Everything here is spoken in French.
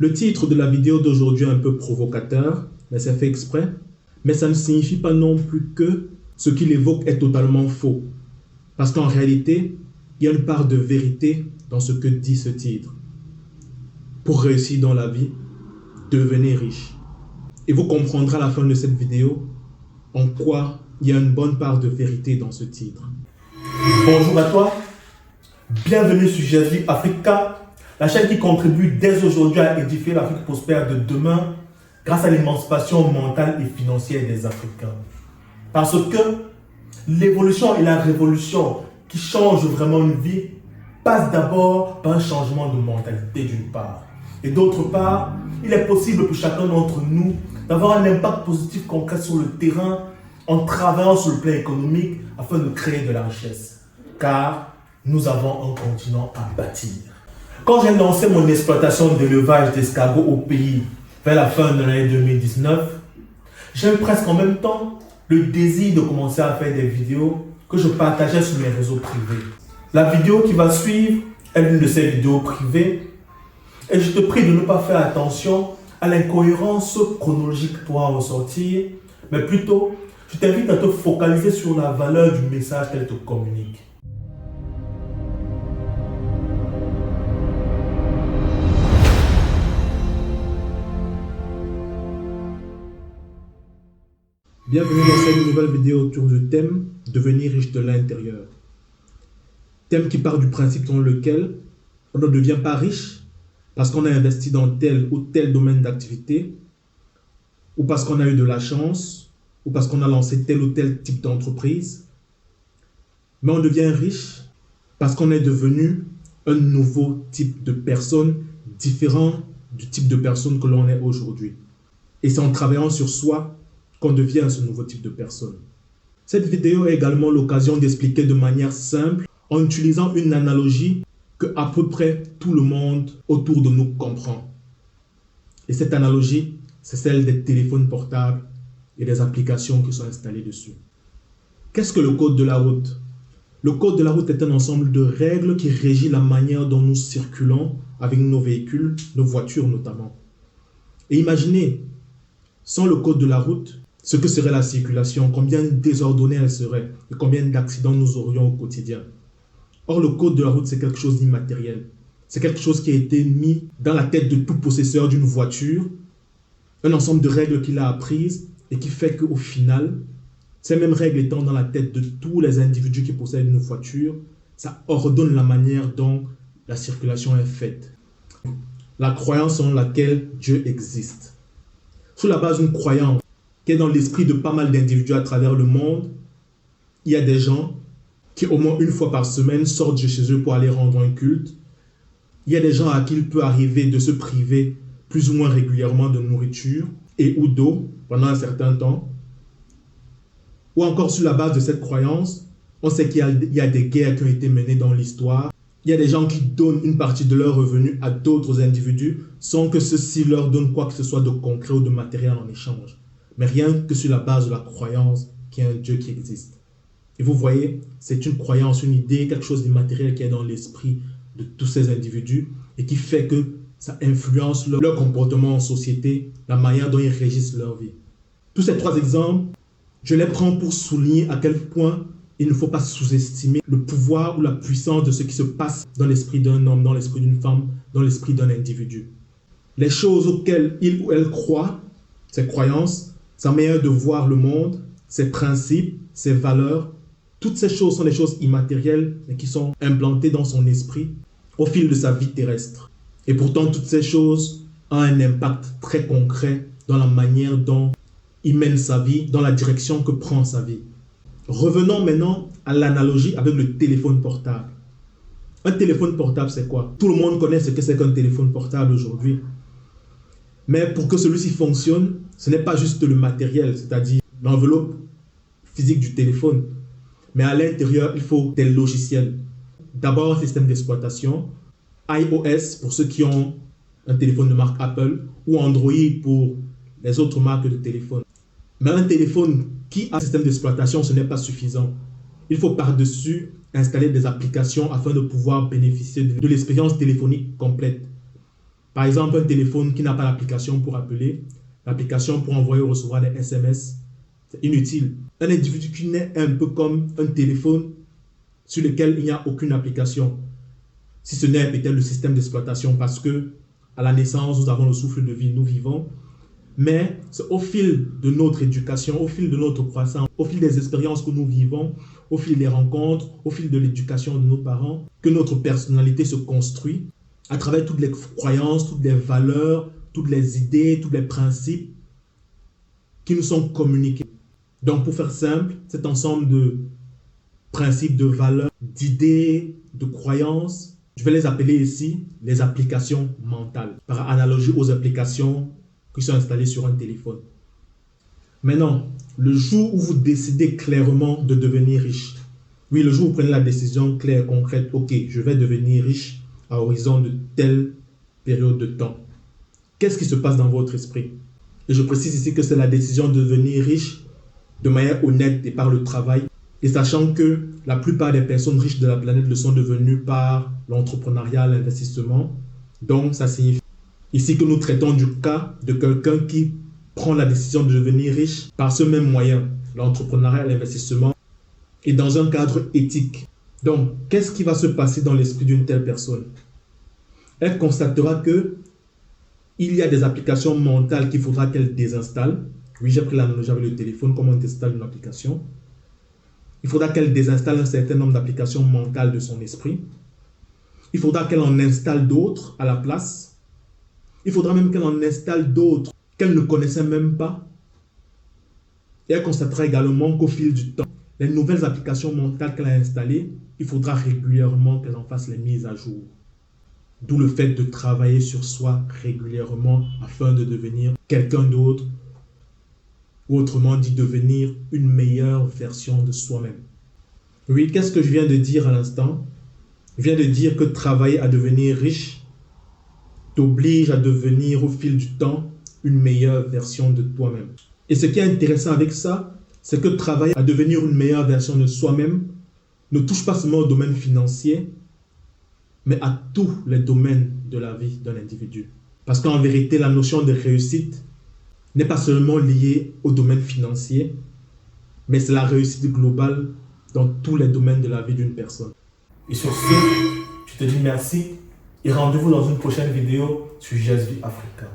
Le titre de la vidéo d'aujourd'hui est un peu provocateur, mais c'est fait exprès. Mais ça ne signifie pas non plus que ce qu'il évoque est totalement faux. Parce qu'en réalité, il y a une part de vérité dans ce que dit ce titre. Pour réussir dans la vie, devenez riche. Et vous comprendrez à la fin de cette vidéo en quoi il y a une bonne part de vérité dans ce titre. Bonjour à toi, bienvenue sur Jésus Africa, la chaîne qui contribue dès aujourd'hui à édifier l'Afrique prospère de demain grâce à l'émancipation mentale et financière des Africains. Parce que l'évolution et la révolution qui changent vraiment une vie passent d'abord par un changement de mentalité d'une part. Et d'autre part, il est possible pour chacun d'entre nous d'avoir un impact positif concret sur le terrain en travaillant sur le plan économique afin de créer de la richesse. Car nous avons un continent à bâtir. Quand j'ai lancé mon exploitation d'élevage d'escargots au pays vers la fin de l'année 2019, j'ai eu presque en même temps le désir de commencer à faire des vidéos que je partageais sur mes réseaux privés. La vidéo qui va suivre est l'une de ces vidéos privées et je te prie de ne pas faire attention à l'incohérence chronologique qui pourra ressortir, mais plutôt, je t'invite à te focaliser sur la valeur du message qu'elle te communique. Bienvenue dans cette nouvelle vidéo autour du thème « Devenir riche de l'intérieur ». Thème qui part du principe selon lequel on ne devient pas riche parce qu'on a investi dans tel ou tel domaine d'activité, ou parce qu'on a eu de la chance, ou parce qu'on a lancé tel ou tel type d'entreprise. Mais on devient riche parce qu'on est devenu un nouveau type de personne, différent du type de personne que l'on est aujourd'hui. Et c'est en travaillant sur soi qu'on devient ce nouveau type de personne. Cette vidéo est également l'occasion d'expliquer de manière simple, en utilisant une analogie que à peu près tout le monde autour de nous comprend. Et cette analogie, c'est celle des téléphones portables et des applications qui sont installées dessus. Qu'est-ce que le code de la route? Le code de la route est un ensemble de règles qui régit la manière dont nous circulons avec nos véhicules, nos voitures notamment. Et imaginez, sans le code de la route, ce que serait la circulation, combien désordonnée elle serait et combien d'accidents nous aurions au quotidien. Or, le code de la route, c'est quelque chose d'immatériel. C'est quelque chose qui a été mis dans la tête de tout possesseur d'une voiture, un ensemble de règles qu'il a apprises et qui fait qu'au final, ces mêmes règles étant dans la tête de tous les individus qui possèdent une voiture, ça ordonne la manière dont la circulation est faite. La croyance selon laquelle Dieu existe. Sur la base d'une croyance qui est dans l'esprit de pas mal d'individus à travers le monde, il y a des gens qui au moins une fois par semaine sortent de chez eux pour aller rendre un culte. Il y a des gens à qui il peut arriver de se priver plus ou moins régulièrement de nourriture et ou d'eau pendant un certain temps. Ou encore sur la base de cette croyance, on sait qu'il y a des guerres qui ont été menées dans l'histoire. Il y a des gens qui donnent une partie de leurs revenus à d'autres individus sans que ceux-ci leur donnent quoi que ce soit de concret ou de matériel en échange. Mais rien que sur la base de la croyance qu'il y a un Dieu qui existe. Et vous voyez, c'est une croyance, une idée, quelque chose d'immatériel qui est dans l'esprit de tous ces individus et qui fait que ça influence leur comportement en société, la manière dont ils régissent leur vie. Tous ces trois exemples, je les prends pour souligner à quel point il ne faut pas sous-estimer le pouvoir ou la puissance de ce qui se passe dans l'esprit d'un homme, dans l'esprit d'une femme, dans l'esprit d'un individu. Les choses auxquelles il ou elle croit, ses croyances, sa manière de voir le monde, ses principes, ses valeurs, toutes ces choses sont des choses immatérielles mais qui sont implantées dans son esprit au fil de sa vie terrestre. Et pourtant, toutes ces choses ont un impact très concret dans la manière dont il mène sa vie, dans la direction que prend sa vie. Revenons maintenant à l'analogie avec le téléphone portable. Un téléphone portable, c'est quoi? Tout le monde connaît ce que c'est qu'un téléphone portable aujourd'hui. Mais pour que celui-ci fonctionne, ce n'est pas juste le matériel, c'est-à-dire l'enveloppe physique du téléphone. Mais à l'intérieur, il faut des logiciels. D'abord, un système d'exploitation, iOS pour ceux qui ont un téléphone de marque Apple ou Android pour les autres marques de téléphone. Mais un téléphone qui a un système d'exploitation, ce n'est pas suffisant. Il faut par-dessus installer des applications afin de pouvoir bénéficier de l'expérience téléphonique complète. Par exemple, un téléphone qui n'a pas l'application pour appeler, l'application pour envoyer ou recevoir des SMS, c'est inutile. Un individu qui naît un peu comme un téléphone sur lequel il n'y a aucune application, si ce n'est peut-être le système d'exploitation, parce que à la naissance, nous avons le souffle de vie, nous vivons. Mais c'est au fil de notre éducation, au fil de notre croissance, au fil des expériences que nous vivons, au fil des rencontres, au fil de l'éducation de nos parents, que notre personnalité se construit à travers toutes les croyances, toutes les valeurs, toutes les idées, tous les principes qui nous sont communiqués. Donc pour faire simple, cet ensemble de principes, de valeurs, d'idées, de croyances, je vais les appeler ici les applications mentales, par analogie aux applications qui sont installées sur un téléphone. Maintenant, le jour où vous décidez clairement de devenir riche, oui, le jour où vous prenez la décision claire, concrète, ok, je vais devenir riche à horizon de telle période de temps, qu'est-ce qui se passe dans votre esprit? Et je précise ici que c'est la décision de devenir riche de manière honnête et par le travail, et sachant que la plupart des personnes riches de la planète le sont devenues par l'entrepreneuriat, l'investissement. Donc, ça signifie ici que nous traitons du cas de quelqu'un qui prend la décision de devenir riche par ce même moyen, l'entrepreneuriat, l'investissement, et dans un cadre éthique. Donc, qu'est-ce qui va se passer dans l'esprit d'une telle personne? Elle constatera que il y a des applications mentales qu'il faudra qu'elle désinstalle. Oui, j'ai pris l'analogie avec le téléphone, comment on désinstalle une application. Il faudra qu'elle désinstalle un certain nombre d'applications mentales de son esprit. Il faudra qu'elle en installe d'autres à la place. Il faudra même qu'elle en installe d'autres qu'elle ne connaissait même pas. Et elle constatera également qu'au fil du temps, les nouvelles applications mentales qu'elle a installées, il faudra régulièrement qu'elle en fasse les mises à jour. D'où le fait de travailler sur soi régulièrement afin de devenir quelqu'un d'autre, ou autrement dit, devenir une meilleure version de soi-même. Oui, qu'est-ce que je viens de dire à l'instant? Je viens de dire que travailler à devenir riche t'oblige à devenir au fil du temps une meilleure version de toi-même. Et ce qui est intéressant avec ça, c'est que travailler à devenir une meilleure version de soi-même ne touche pas seulement au domaine financier, mais à tous les domaines de la vie d'un individu. Parce qu'en vérité, la notion de réussite n'est pas seulement liée au domaine financier, mais c'est la réussite globale dans tous les domaines de la vie d'une personne. Et sur ce, je te dis merci et rendez-vous dans une prochaine vidéo sur Jazz Vie Africa.